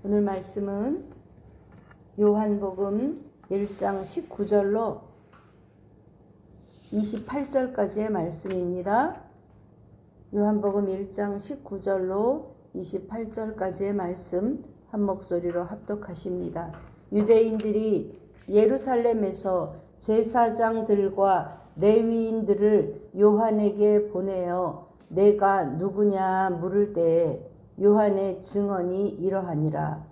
오늘 말씀은 요한복음 1장 19절로 28절까지의 말씀입니다. 요한복음 1장 19절로 28절까지의 말씀 한 목소리로 합독하십니다. 유대인들이 예루살렘에서 제사장들과 레위인들을 요한에게 보내어 내가 누구냐 물을 때에 요한의 증언이 이러하니라.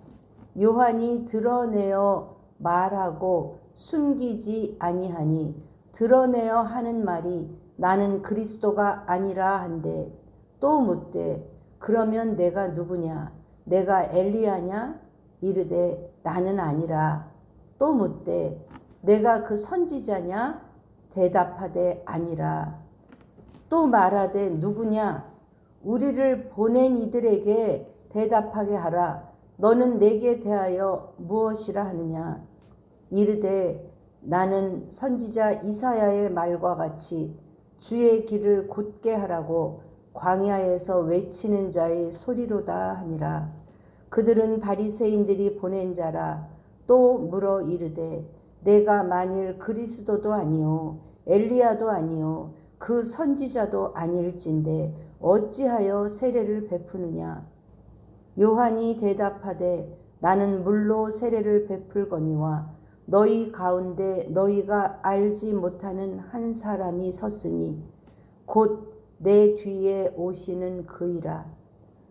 요한이 드러내어 말하고 숨기지 아니하니 드러내어 하는 말이 나는 그리스도가 아니라 한데 또 묻되 그러면 내가 누구냐 내가 엘리야냐 이르되 나는 아니라 또 묻되 내가 그 선지자냐 대답하되 아니라 또 말하되 누구냐 우리를 보낸 이들에게 대답하게 하라. 너는 내게 대하여 무엇이라 하느냐 이르되 나는 선지자 이사야의 말과 같이 주의 길을 곧게 하라고 광야에서 외치는 자의 소리로다 하니라. 그들은 바리새인들이 보낸 자라. 또 물어 이르되 내가 만일 그리스도도 아니요 엘리야도 아니요 그 선지자도 아닐진데 어찌하여 세례를 베푸느냐. 요한이 대답하되 나는 물로 세례를 베풀거니와 너희 가운데 너희가 알지 못하는 한 사람이 섰으니 곧 내 뒤에 오시는 그이라.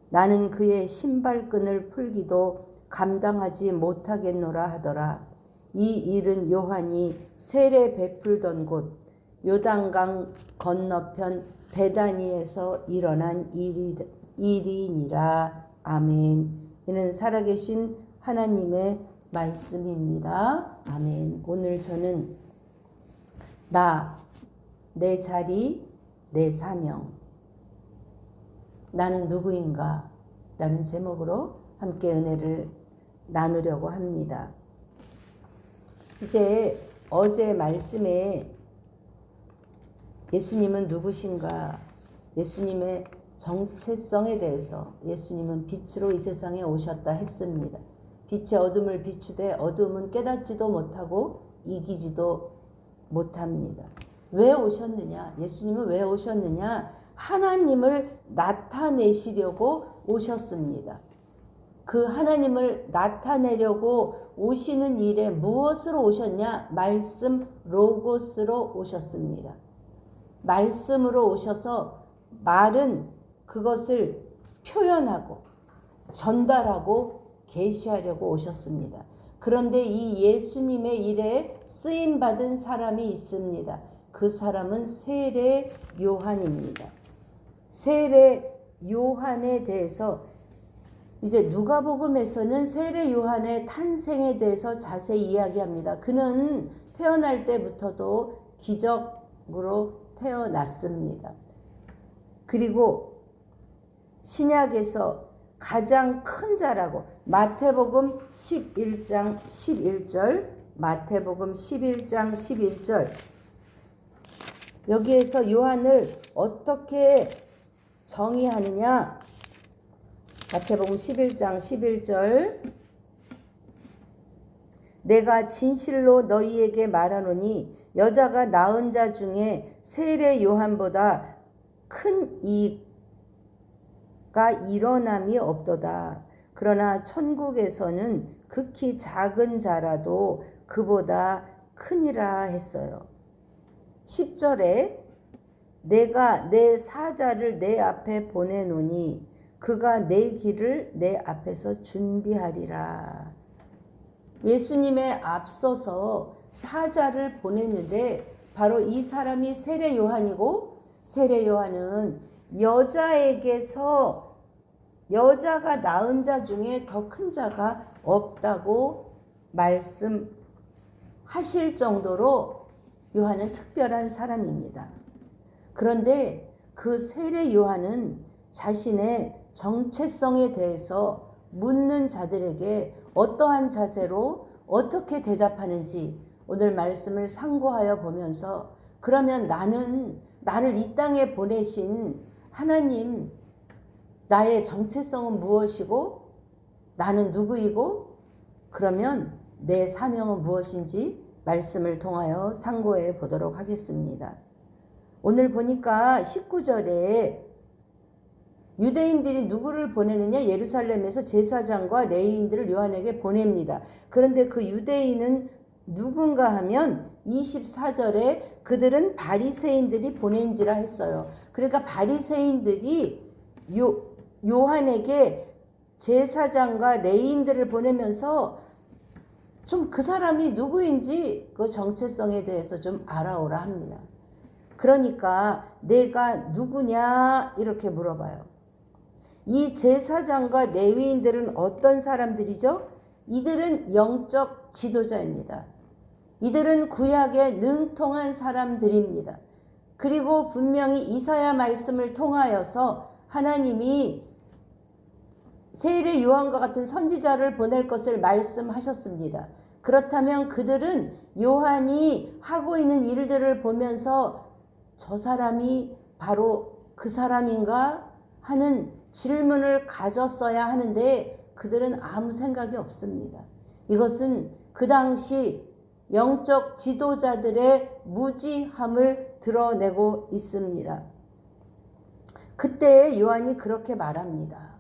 나는 그의 신발끈을 풀기도 감당하지 못하겠노라 하더라. 이 일은 요한이 세례 베풀던 곳 요단강 건너편 베다니에서 일어난 일이니라. 아멘. 이는 살아계신 하나님의 말씀입니다. 아멘. 오늘 저는 내 자리, 내 사명, 나는 누구인가? 라는 제목으로 함께 은혜를 나누려고 합니다. 이제 어제 말씀에 예수님은 누구신가? 예수님의 정체성에 대해서 예수님은 빛으로 이 세상에 오셨다 했습니다. 빛이 어둠을 비추되 어둠은 깨닫지도 못하고 이기지도 못합니다. 왜 오셨느냐? 예수님은 왜 오셨느냐? 하나님을 나타내시려고 오셨습니다. 그 하나님을 나타내려고 오시는 일에 무엇으로 오셨냐? 말씀 로고스로 오셨습니다. 말씀으로 오셔서 말은 그것을 표현하고 전달하고 계시하려고 오셨습니다. 그런데 이 예수님의 일에 쓰임받은 사람이 있습니다. 그 사람은 세례 요한입니다. 세례 요한에 대해서 이제 누가복음에서는 세례 요한의 탄생에 대해서 자세히 이야기합니다. 그는 태어날 때부터도 기적으로 태어났습니다. 그리고 신약에서 가장 큰 자라고 마태복음 11장 11절 마태복음 11장 11절 여기에서 요한을 어떻게 정의하느냐. 마태복음 11장 11절 내가 진실로 너희에게 말하노니 여자가 낳은 자 중에 세례 요한보다 큰 이가 일어남이 없도다. 그러나 천국에서는 극히 작은 자라도 그보다 크니라 했어요. 10절에 내가 내 사자를 내 앞에 보내노니 그가 내 길을 내 앞에서 준비하리라. 예수님에 앞서서 사자를 보냈는데 바로 이 사람이 세례 요한이고 세례 요한은 여자에게서 여자가 낳은 자 중에 더 큰 자가 없다고 말씀하실 정도로 요한은 특별한 사람입니다. 그런데 그 세례 요한은 자신의 정체성에 대해서 묻는 자들에게 어떠한 자세로 어떻게 대답하는지 오늘 말씀을 상고하여 보면서 그러면 나를 이 땅에 보내신 하나님 나의 정체성은 무엇이고 나는 누구이고 그러면 내 사명은 무엇인지 말씀을 통하여 상고해 보도록 하겠습니다. 오늘 보니까 19절에 유대인들이 누구를 보내느냐? 예루살렘에서 제사장과 레위인들을 요한에게 보냅니다. 그런데 그 유대인은 누군가 하면 24절에 그들은 바리새인들이 보낸지라 했어요. 그러니까 바리새인들이 요한에게 제사장과 레위인들을 보내면서 좀 그 사람이 누구인지 그 정체성에 대해서 좀 알아오라 합니다. 그러니까 내가 누구냐 이렇게 물어봐요. 이 제사장과 레위인들은 어떤 사람들이죠? 이들은 영적 지도자입니다. 이들은 구약에 능통한 사람들입니다. 그리고 분명히 이사야 말씀을 통하여서 하나님이 세례 요한과 같은 선지자를 보낼 것을 말씀하셨습니다. 그렇다면 그들은 요한이 하고 있는 일들을 보면서 저 사람이 바로 그 사람인가 하는 질문을 가졌어야 하는데 그들은 아무 생각이 없습니다. 이것은 그 당시 영적 지도자들의 무지함을 드러내고 있습니다. 그때 요한이 그렇게 말합니다.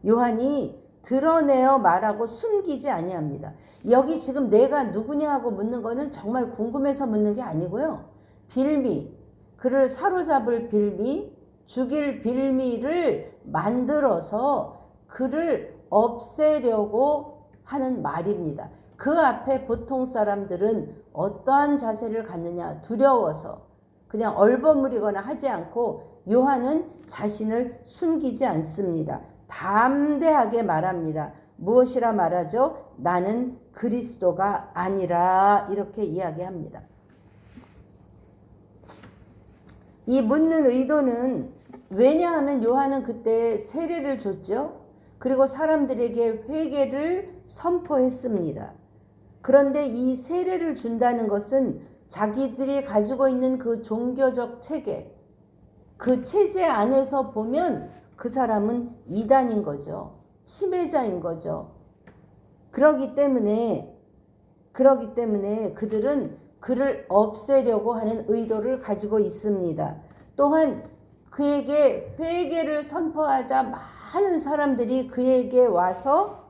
요한이 드러내어 말하고 숨기지 아니합니다. 여기 지금 내가 누구냐 하고 묻는 거는 정말 궁금해서 묻는 게 아니고요. 빌미, 그를 사로잡을 빌미, 죽일 빌미를 만들어서 그를 없애려고 하는 말입니다. 그 앞에 보통 사람들은 어떠한 자세를 갖느냐? 두려워서 그냥 얼버무리거나 하지 않고 요한은 자신을 숨기지 않습니다. 담대하게 말합니다. 무엇이라 말하죠? 나는 그리스도가 아니라 이렇게 이야기합니다. 이 묻는 의도는 왜냐하면 요한은 그때 세례를 줬죠. 그리고 사람들에게 회개를 선포했습니다. 그런데 이 세례를 준다는 것은 자기들이 가지고 있는 그 종교적 체계, 그 체제 안에서 보면 그 사람은 이단인 거죠. 침해자인 거죠. 그러기 때문에 그들은 그를 없애려고 하는 의도를 가지고 있습니다. 또한 그에게 회개를 선포하자 많은 사람들이 그에게 와서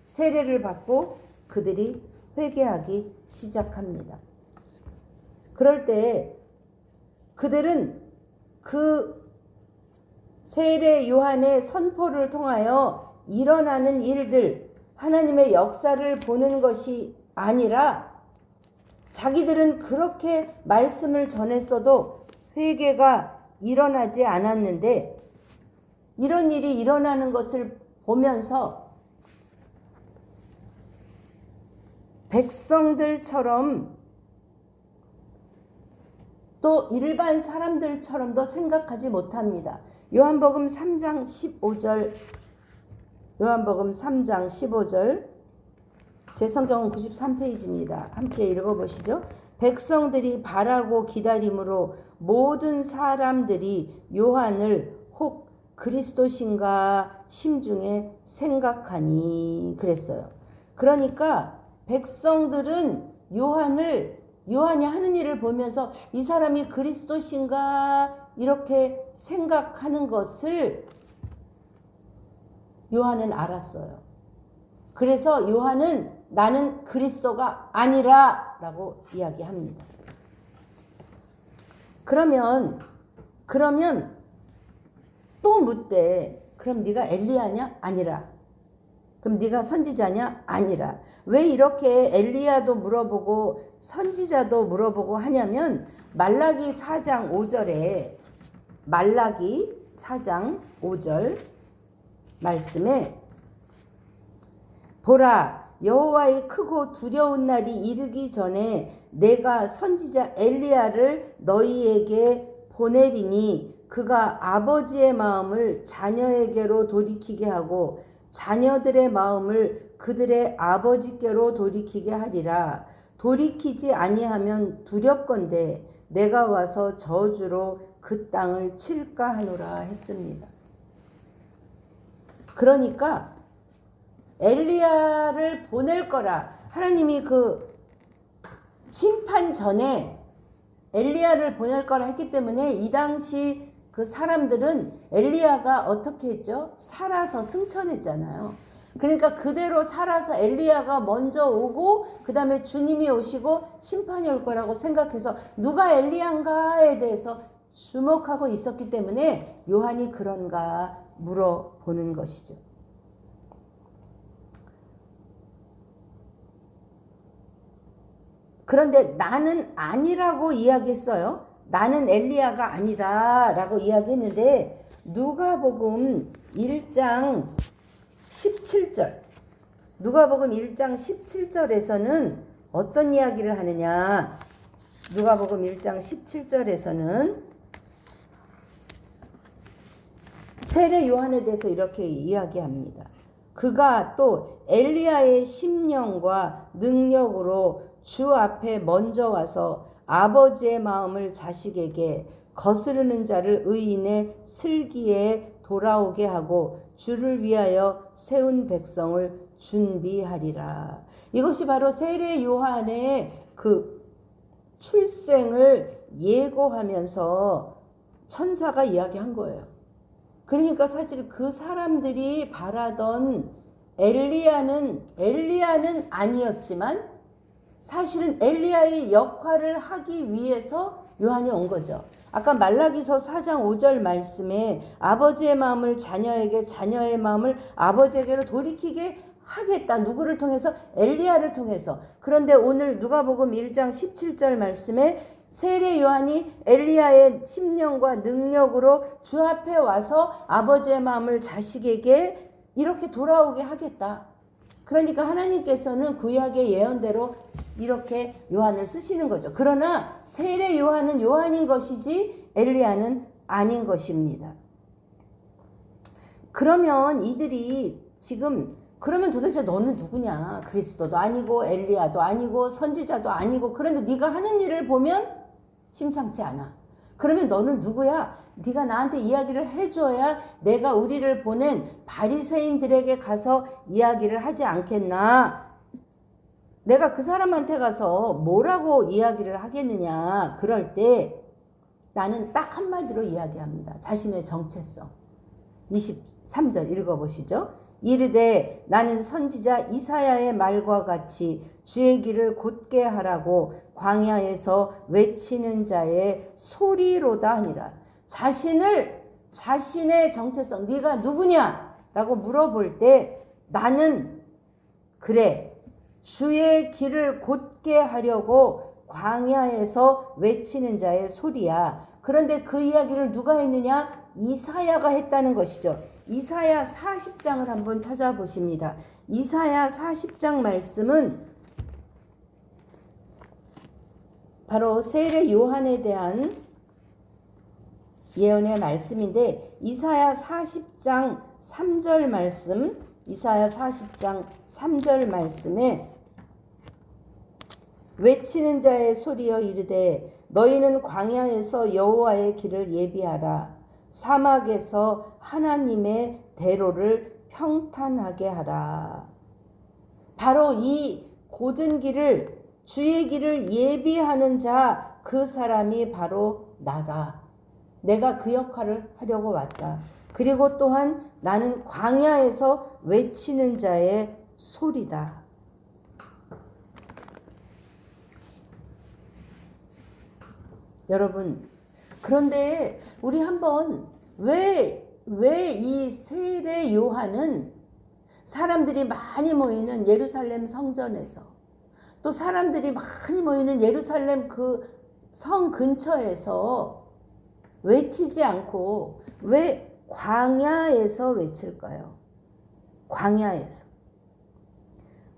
세례를 받고 그들이 회개하기 시작합니다. 그럴 때 그들은 그 세례 요한의 선포를 통하여 일어나는 일들, 하나님의 역사를 보는 것이 아니라 자기들은 그렇게 말씀을 전했어도 회개가 일어나지 않았는데 이런 일이 일어나는 것을 보면서 백성들처럼 또 일반 사람들처럼도 생각하지 못합니다. 요한복음 3장 15절 제 성경은 93페이지입니다. 함께 읽어보시죠. 백성들이 바라고 기다림으로 모든 사람들이 요한을 혹 그리스도신가 심중에 생각하니 그랬어요. 그러니까 백성들은 요한이 하는 일을 보면서 이 사람이 그리스도신가 이렇게 생각하는 것을 요한은 알았어요. 그래서 요한은 나는 그리스도가 아니라 라고 이야기합니다. 그러면 또 묻대. 그럼 네가 엘리야냐? 아니라. 그럼 네가 선지자냐? 아니라. 왜 이렇게 엘리야도 물어보고 선지자도 물어보고 하냐면 말라기 4장 5절 말씀에 보라 여호와의 크고 두려운 날이 이르기 전에 내가 선지자 엘리야를 너희에게 보내리니 그가 아버지의 마음을 자녀에게로 돌이키게 하고 자녀들의 마음을 그들의 아버지께로 돌이키게 하리라. 돌이키지 아니하면 두렵건대 내가 와서 저주로 그 땅을 칠까 하노라 했습니다. 그러니까 엘리야를 보낼 거라. 하나님이 그 심판 전에 엘리야를 보낼 거라 했기 때문에 이 당시 그 사람들은 엘리야가 어떻게 했죠? 살아서 승천했잖아요. 그러니까 그대로 살아서 엘리야가 먼저 오고 그 다음에 주님이 오시고 심판이 올 거라고 생각해서 누가 엘리야인가에 대해서 주목하고 있었기 때문에 요한이 그런가 물어보는 것이죠. 그런데 나는 아니라고 이야기했어요. 나는 엘리야가 아니다 라고 이야기했는데 누가복음 1장 17절 누가복음 1장 17절에서는 어떤 이야기를 하느냐. 누가복음 1장 17절에서는 세례 요한에 대해서 이렇게 이야기합니다. 그가 또 엘리야의 심령과 능력으로 주 앞에 먼저 와서 아버지의 마음을 자식에게 거스르는 자를 의인의 슬기에 돌아오게 하고 주를 위하여 세운 백성을 준비하리라. 이것이 바로 세례 요한의 그 출생을 예고하면서 천사가 이야기한 거예요. 그러니까 사실 그 사람들이 바라던 엘리야는 아니었지만 사실은 엘리야의 역할을 하기 위해서 요한이 온 거죠. 아까 말라기서 4장 5절 말씀에 아버지의 마음을 자녀에게 자녀의 마음을 아버지에게로 돌이키게 하겠다. 누구를 통해서? 엘리야를 통해서. 그런데 오늘 누가복음 1장 17절 말씀에 세례 요한이 엘리야의 심령과 능력으로 주 앞에 와서 아버지의 마음을 자식에게 이렇게 돌아오게 하겠다. 그러니까 하나님께서는 구약의 예언대로 이렇게 요한을 쓰시는 거죠. 그러나 세례 요한은 요한인 것이지 엘리야는 아닌 것입니다. 그러면 이들이 지금 그러면 도대체 너는 누구냐? 그리스도도 아니고 엘리야도 아니고 선지자도 아니고 그런데 네가 하는 일을 보면 심상치 않아. 그러면 너는 누구야? 네가 나한테 이야기를 해줘야 내가 우리를 보낸 바리새인들에게 가서 이야기를 하지 않겠나? 내가 그 사람한테 가서 뭐라고 이야기를 하겠느냐? 그럴 때 나는 딱 한마디로 이야기합니다. 자신의 정체성. 23절 읽어보시죠. 이르되 나는 선지자 이사야의 말과 같이 주의 길을 곧게 하라고 광야에서 외치는 자의 소리로다 하니라. 자신의 정체성, 네가 누구냐? 라고 물어볼 때 나는 그래 주의 길을 곧게 하려고 광야에서 외치는 자의 소리야. 그런데 그 이야기를 누가 했느냐? 이사야가 했다는 것이죠. 이사야 40장을 한번 찾아보십니다. 이사야 40장 말씀은 바로 세례 요한에 대한 예언의 말씀인데 이사야 40장 3절 말씀, 이사야 40장 3절 말씀에 외치는 자의 소리여 이르되 너희는 광야에서 여호와의 길을 예비하라. 사막에서 하나님의 대로를 평탄하게 하라. 바로 이 곧은 길을 주의 길을 예비하는 자, 그 사람이 바로 나다. 내가 그 역할을 하려고 왔다. 그리고 또한 나는 광야에서 외치는 자의 소리다. 여러분, 그런데 우리 한번 왜 이 세례 요한은 사람들이 많이 모이는 예루살렘 성전에서 또 사람들이 많이 모이는 예루살렘 그 성 근처에서 외치지 않고 왜 광야에서 외칠까요? 광야에서.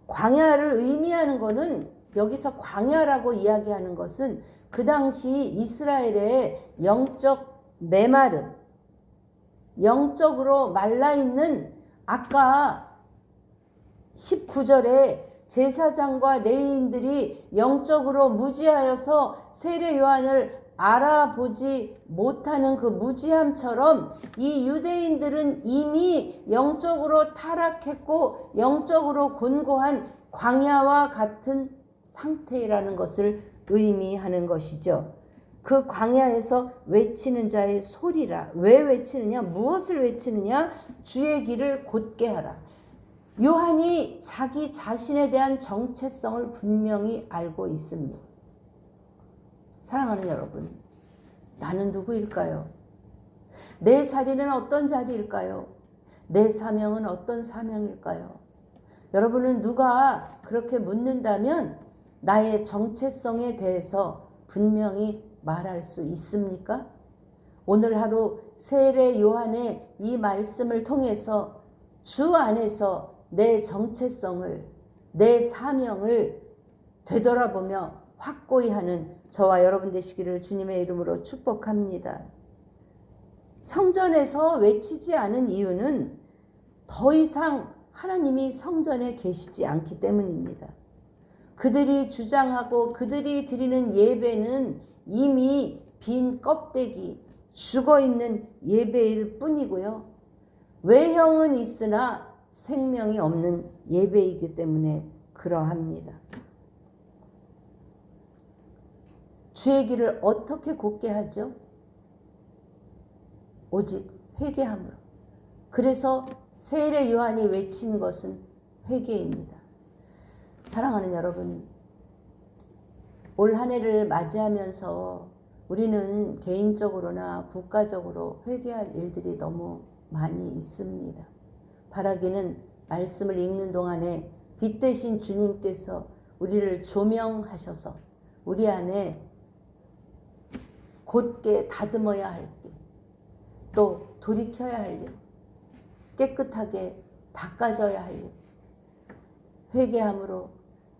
광야를 의미하는 것은 여기서 광야라고 이야기하는 것은 그 당시 이스라엘의 영적 메마름, 영적으로 말라있는 아까 19절에 제사장과 레위인들이 영적으로 무지하여서 세례 요한을 알아보지 못하는 그 무지함처럼 이 유대인들은 이미 영적으로 타락했고 영적으로 곤고한 광야와 같은 상태라는 것을 의미하는 것이죠. 그 광야에서 외치는 자의 소리라. 왜 외치느냐? 무엇을 외치느냐? 주의 길을 곧게 하라. 요한이 자기 자신에 대한 정체성을 분명히 알고 있습니다. 사랑하는 여러분, 나는 누구일까요? 내 자리는 어떤 자리일까요? 내 사명은 어떤 사명일까요? 여러분은 누가 그렇게 묻는다면 나의 정체성에 대해서 분명히 말할 수 있습니까? 오늘 하루 세례 요한의 이 말씀을 통해서 주 안에서 내 정체성을, 내 사명을 되돌아보며 확고히 하는 저와 여러분 되시기를 주님의 이름으로 축복합니다. 성전에서 외치지 않은 이유는 더 이상 하나님이 성전에 계시지 않기 때문입니다. 그들이 주장하고 그들이 드리는 예배는 이미 빈 껍데기, 죽어있는 예배일 뿐이고요. 외형은 있으나 생명이 없는 예배이기 때문에 그러합니다. 주의 길을 어떻게 곧게 하죠? 오직 회개함으로. 그래서 세례 요한이 외치는 것은 회개입니다. 사랑하는 여러분, 올 한 해를 맞이하면서 우리는 개인적으로나 국가적으로 회개할 일들이 너무 많이 있습니다. 바라기는 말씀을 읽는 동안에 빛 대신 주님께서 우리를 조명하셔서 우리 안에 곧게 다듬어야 할 길, 또 돌이켜야 할 일, 깨끗하게 닦아져야 할 일, 회개함으로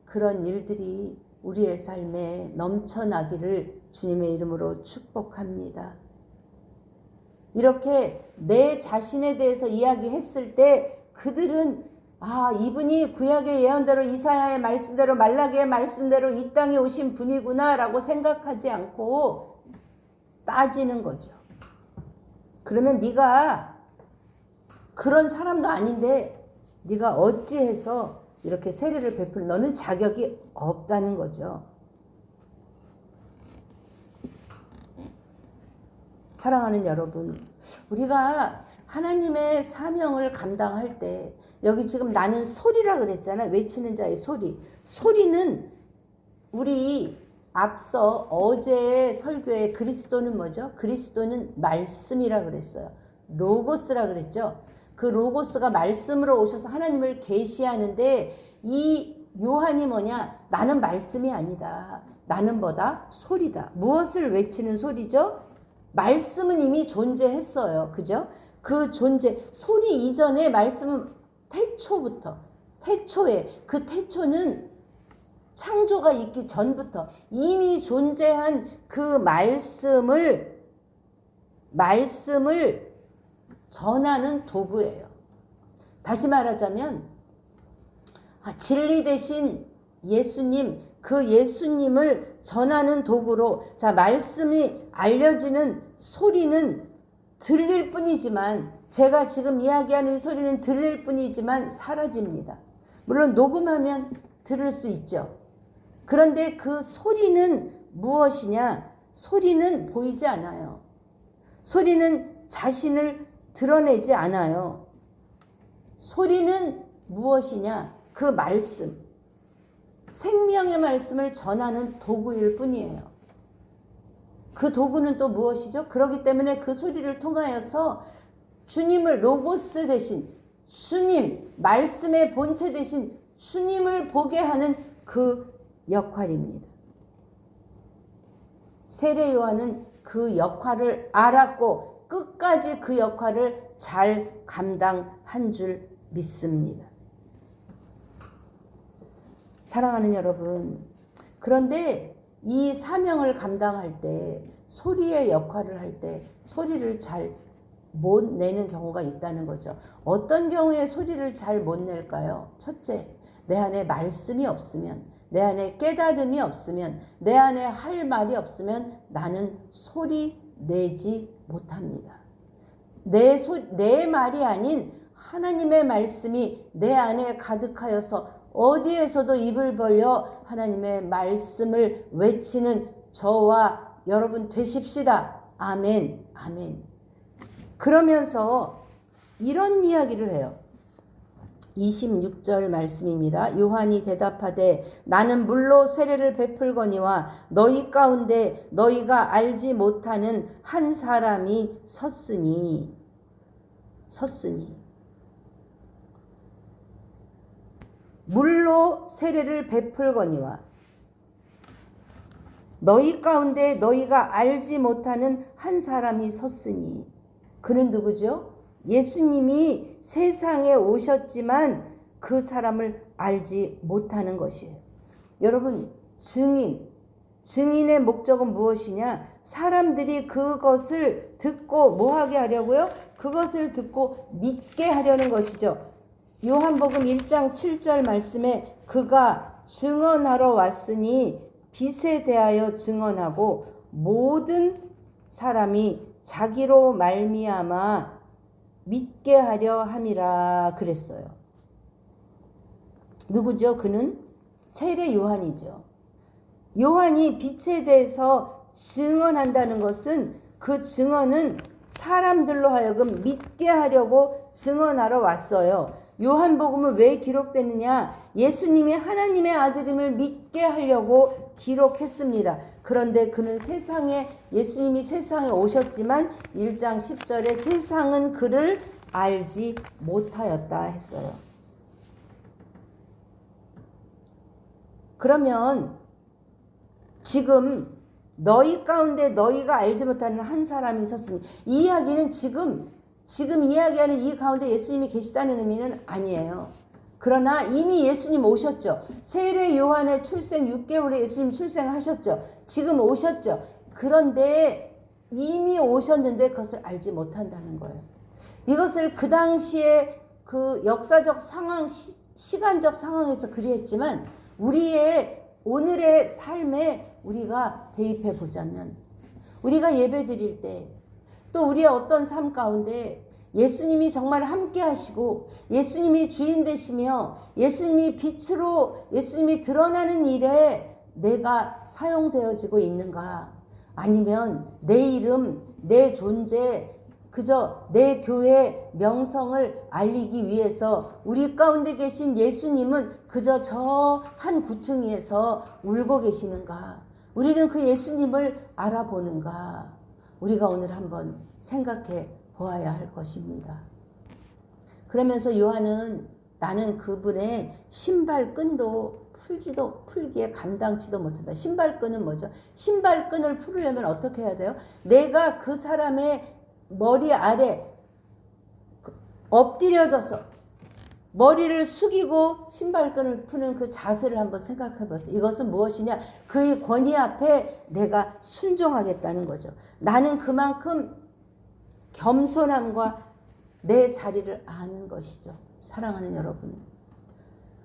그런 일들이 우리의 삶에 넘쳐나기를 주님의 이름으로 축복합니다. 이렇게 내 자신에 대해서 이야기했을 때 그들은 이분이 구약의 예언대로 이사야의 말씀대로 말라기의 말씀대로 이 땅에 오신 분이구나 라고 생각하지 않고 따지는 거죠. 그러면 네가 그런 사람도 아닌데 네가 어찌해서 이렇게 세례를 베풀 너는 자격이 없다는 거죠. 사랑하는 여러분, 우리가 하나님의 사명을 감당할 때 여기 지금 나는 소리라 그랬잖아요. 외치는 자의 소리. 소리는 우리 앞서 어제의 설교에 그리스도는 뭐죠? 그리스도는 말씀이라 그랬어요. 로고스라 그랬죠. 그 로고스가 말씀으로 오셔서 하나님을 계시하는데 이 요한이 뭐냐? 나는 말씀이 아니다. 나는 뭐다? 소리다. 무엇을 외치는 소리죠? 말씀은 이미 존재했어요. 그죠? 그 존재, 소리 이전에 말씀은 태초부터, 태초에, 그 태초는 창조가 있기 전부터 이미 존재한 그 말씀을 전하는 도구예요. 다시 말하자면 진리 대신 예수님, 그 예수님을 전하는 도구로 말씀이 알려지는 소리는 들릴 뿐이지만 제가 지금 이야기하는 이 소리는 들릴 뿐이지만 사라집니다. 물론 녹음하면 들을 수 있죠. 그런데 그 소리는 무엇이냐? 소리는 보이지 않아요. 소리는 자신을 드러내지 않아요. 소리는 무엇이냐? 그 말씀, 생명의 말씀을 전하는 도구일 뿐이에요. 그 도구는 또 무엇이죠? 그렇기 때문에 그 소리를 통하여서 주님을 로고스 대신 주님, 말씀의 본체 대신 주님을 보게 하는 그 역할입니다. 세례 요한은 그 역할을 알았고 끝까지 그 역할을 잘 감당한 줄 믿습니다. 사랑하는 여러분, 그런데 이 사명을 감당할 때 소리의 역할을 할 때 소리를 잘 못 내는 경우가 있다는 거죠. 어떤 경우에 소리를 잘 못 낼까요? 첫째, 내 안에 말씀이 없으면, 내 안에 깨달음이 없으면, 내 안에 할 말이 없으면 나는 소리 내지 못합니다. 내 말이 아닌 하나님의 말씀이 내 안에 가득하여서 어디에서도 입을 벌려 하나님의 말씀을 외치는 저와 여러분 되십시다. 아멘, 아멘. 그러면서 이런 이야기를 해요. 26절 말씀입니다. 요한이 대답하되 나는 물로 세례를 베풀거니와 너희 가운데 너희가 알지 못하는 한 사람이 섰으니 물로 세례를 베풀거니와 너희 가운데 너희가 알지 못하는 한 사람이 섰으니. 그는 누구죠? 예수님이 세상에 오셨지만 그 사람을 알지 못하는 것이에요. 여러분, 증인의 목적은 무엇이냐? 사람들이 그것을 듣고 뭐 하게 하려고요? 그것을 듣고 믿게 하려는 것이죠. 요한복음 1장 7절 말씀에 그가 증언하러 왔으니 빛에 대하여 증언하고 모든 사람이 자기로 말미암아 믿게 하려 함이라 그랬어요. 누구죠? 그는 세례 요한이죠. 요한이 빛에 대해서 증언한다는 것은 그 증언은 사람들로 하여금 믿게 하려고 증언하러 왔어요. 요한복음은 왜 기록됐느냐? 예수님이 하나님의 아들임을 믿게 하려고 기록했습니다. 그런데 그는 예수님이 세상에 오셨지만 1장 10절에 세상은 그를 알지 못하였다 했어요. 그러면 지금 너희 가운데 너희가 알지 못하는 한 사람이 섰으니, 이 이야기는 지금 이야기하는 이 가운데 예수님이 계시다는 의미는 아니에요. 그러나 이미 예수님 오셨죠. 세례 요한의 출생 6개월에 예수님 출생하셨죠. 지금 오셨죠. 그런데 이미 오셨는데 그것을 알지 못한다는 거예요. 이것을 그 당시에 그 역사적 상황, 시간적 상황에서 그리했지만 우리의 오늘의 삶에 우리가 대입해 보자면, 우리가 예배 드릴 때 또 우리의 어떤 삶 가운데 예수님이 정말 함께 하시고 예수님이 주인 되시며 예수님이 빛으로 예수님이 드러나는 일에 내가 사용되어지고 있는가? 아니면 내 이름, 내 존재, 그저 내 교회 명성을 알리기 위해서 우리 가운데 계신 예수님은 그저 저 한 구퉁이에서 울고 계시는가? 우리는 그 예수님을 알아보는가? 우리가 오늘 한번 생각해 보아야 할 것입니다. 그러면서 요한은 나는 그분의 신발끈도 풀기에 감당치도 못한다. 신발끈은 뭐죠? 신발끈을 풀으려면 어떻게 해야 돼요? 내가 그 사람의 머리 아래 엎드려져서 머리를 숙이고 신발끈을 푸는 그 자세를 한번 생각해 보세요. 이것은 무엇이냐? 그의 권위 앞에 내가 순종하겠다는 거죠. 나는 그만큼 겸손함과 내 자리를 아는 것이죠. 사랑하는 여러분,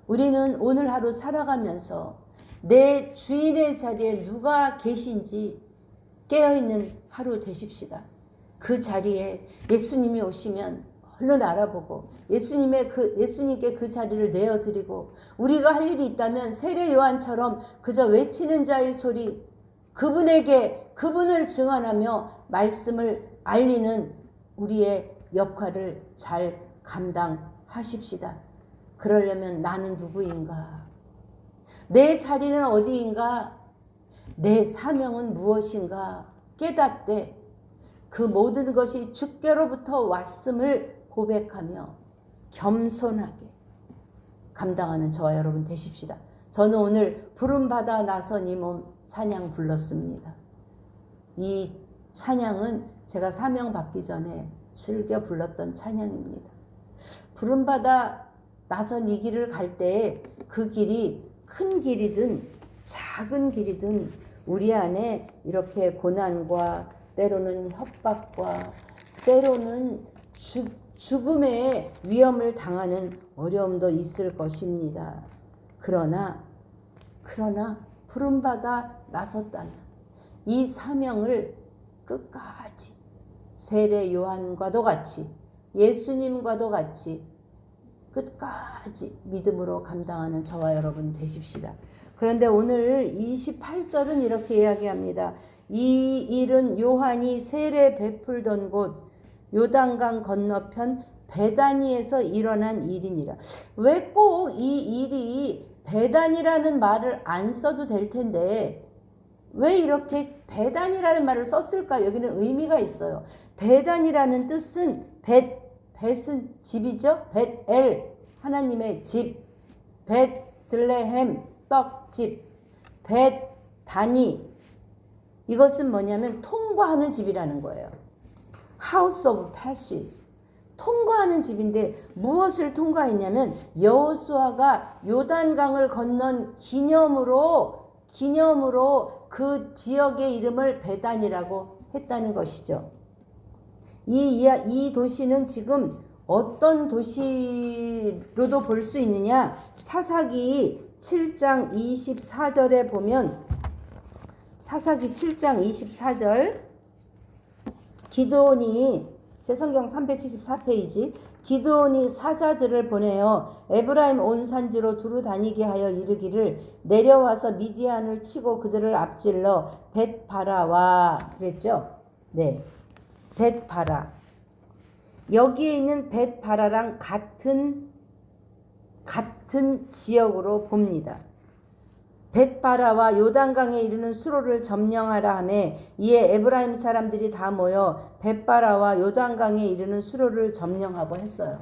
우리는 오늘 하루 살아가면서 내 주인의 자리에 누가 계신지 깨어있는 하루 되십시다. 그 자리에 예수님이 오시면 얼른 알아보고 예수님께 그 자리를 내어드리고, 우리가 할 일이 있다면 세례 요한처럼 그저 외치는 자의 소리, 그분을 증언하며 말씀을 알리는 우리의 역할을 잘 감당하십시다. 그러려면 나는 누구인가? 내 자리는 어디인가? 내 사명은 무엇인가? 깨닫되 그 모든 것이 주께로부터 왔음을 고백하며 겸손하게 감당하는 저와 여러분 되십시다. 저는 오늘 부름받아 나선 이 몸 찬양 불렀습니다. 이 찬양은 제가 사명 받기 전에 즐겨 불렀던 찬양입니다. 부름받아 나선 이 길을 갈 때에 그 길이 큰 길이든 작은 길이든 우리 안에 이렇게 고난과 때로는 협박과 때로는 죽음의 위험을 당하는 어려움도 있을 것입니다. 그러나 그러나 부름받아 나섰다면 이 사명을 끝까지 세례 요한과도 같이 예수님과도 같이 끝까지 믿음으로 감당하는 저와 여러분 되십시다. 그런데 오늘 28절은 이렇게 이야기합니다. 이 일은 요한이 세례 베풀던 곳 요단강 건너편 베다니에서 일어난 일이니라. 왜 꼭 이 일이 베단이라는 말을 안 써도 될 텐데 왜 이렇게 베단이라는 말을 썼을까? 여기는 의미가 있어요. 베단이라는 뜻은 벳은 집이죠. 벳엘 하나님의 집, 벳들레헴 떡집, 벳다니 이것은 뭐냐면 통과하는 집이라는 거예요. House of Passage 통과하는 집인데 무엇을 통과했냐면 여호수아가 요단강을 건넌 기념으로 그 지역의 이름을 베단이라고 했다는 것이죠. 이 도시는 지금 어떤 도시로도 볼 수 있느냐? 사사기 7장 24절에 보면 사사기 7장 24절 기드온이 제 성경 374페이지 기드온이 사자들을 보내어 에브라임 온 산지로 두루 다니게 하여 이르기를 내려와서 미디안을 치고 그들을 앞질러 벳바라와 그랬죠. 네, 벳바라 여기에 있는 벳바라랑 같은 지역으로 봅니다. 벳바라와 요단강에 이르는 수로를 점령하라 하매 이에 에브라임 사람들이 다 모여 벳바라와 요단강에 이르는 수로를 점령하고 했어요.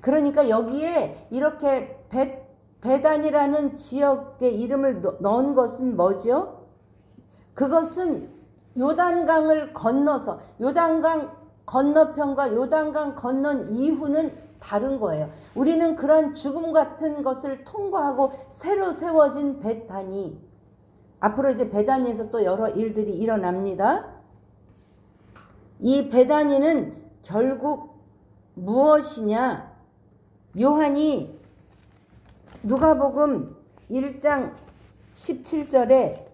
그러니까 여기에 이렇게 베단이라는 지역의 이름을 넣은 것은 뭐죠? 그것은 요단강을 건너서 요단강 건너편과 요단강 건넌 이후는 다른 거예요. 우리는 그런 죽음 같은 것을 통과하고 새로 세워진 베다니. 앞으로 이제 베다니에서 또 여러 일들이 일어납니다. 이 베다니는 결국 무엇이냐? 요한이 누가복음 1장 17절에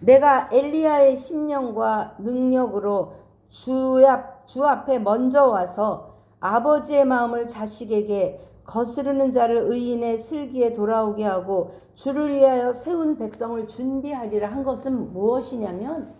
내가 엘리야의 심령과 능력으로 주 앞에 먼저 와서 아버지의 마음을 자식에게 거스르는 자를 의인의 슬기에 돌아오게 하고 주를 위하여 세운 백성을 준비하리라 한 것은 무엇이냐면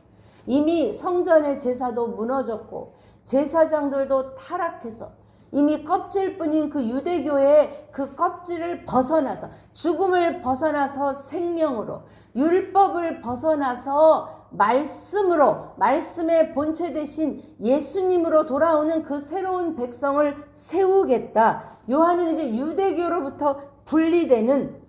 이미 성전의 제사도 무너졌고 제사장들도 타락해서 이미 껍질뿐인 그 유대교의 그 껍질을 벗어나서 죽음을 벗어나서 생명으로 율법을 벗어나서 말씀으로 말씀의 본체 대신 예수님으로 돌아오는 그 새로운 백성을 세우겠다. 요한은 이제 유대교로부터 분리되는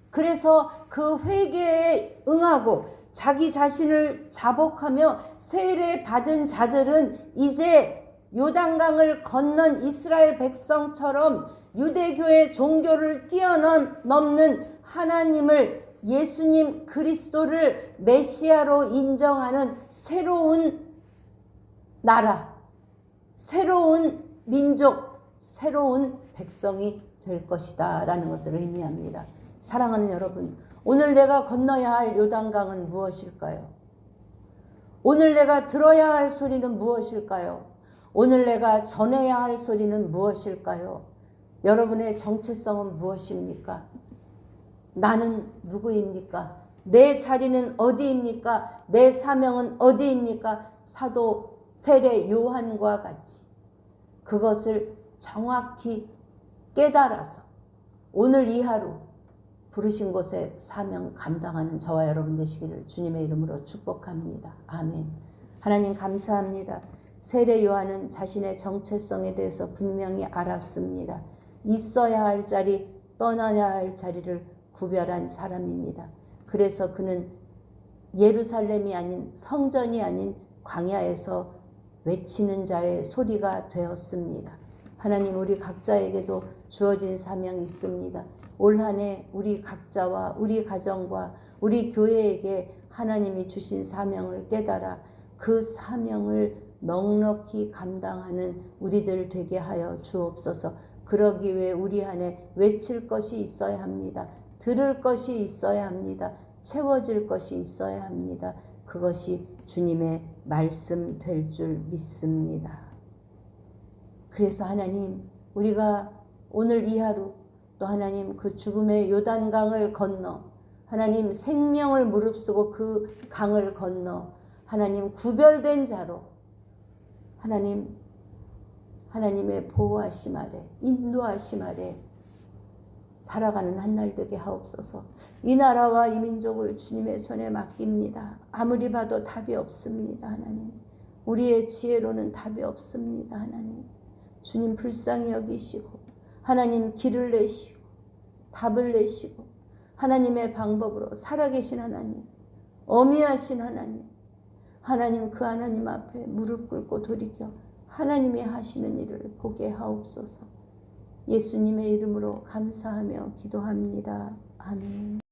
그래서 그 회개에 응하고 자기 자신을 자복하며 세례 받은 자들은 이제 요단강을 건넌 이스라엘 백성처럼 유대교의 종교를 뛰어넘는 하나님을 예수님 그리스도를 메시아로 인정하는 새로운 나라, 새로운 민족, 새로운 백성이 될 것이다 라는 것을 의미합니다. 사랑하는 여러분, 오늘 내가 건너야 할 요단강은 무엇일까요? 오늘 내가 들어야 할 소리는 무엇일까요? 오늘 내가 전해야 할 소리는 무엇일까요? 여러분의 정체성은 무엇입니까? 나는 누구입니까? 내 자리는 어디입니까? 내 사명은 어디입니까? 사도 세례 요한과 같이 그것을 정확히 깨달아서 오늘 이 하루 부르신 곳에 사명 감당하는 저와 여러분 되시기를 주님의 이름으로 축복합니다. 아멘. 하나님 감사합니다. 세례 요한은 자신의 정체성에 대해서 분명히 알았습니다. 있어야 할 자리, 떠나야 할 자리를 구별한 사람입니다. 그래서 그는 예루살렘이 아닌 성전이 아닌 광야에서 외치는 자의 소리가 되었습니다. 하나님 우리 각자에게도 주어진 사명이 있습니다. 올 한 해 우리 각자와 우리 가정과 우리 교회에게 하나님이 주신 사명을 깨달아 그 사명을 넉넉히 감당하는 우리들 되게 하여 주옵소서. 그러기 위해 우리 안에 외칠 것이 있어야 합니다. 들을 것이 있어야 합니다. 채워질 것이 있어야 합니다. 그것이 주님의 말씀 될 줄 믿습니다. 그래서 하나님, 우리가 오늘 이 하루 또 하나님 그 죽음의 요단강을 건너 하나님 생명을 무릅쓰고 그 강을 건너 하나님 구별된 자로 하나님의 보호하심 아래 인도하심 아래 살아가는 한날 되게 하옵소서. 이 나라와 이 민족을 주님의 손에 맡깁니다. 아무리 봐도 답이 없습니다. 하나님, 우리의 지혜로는 답이 없습니다. 하나님, 주님 불쌍히 여기시고 하나님 길을 내시고 답을 내시고 하나님의 방법으로 살아계신 하나님, 어미하신 하나님 그 하나님 앞에 무릎 꿇고 돌이켜 하나님이 하시는 일을 보게 하옵소서. 예수님의 이름으로 감사하며 기도합니다. 아멘.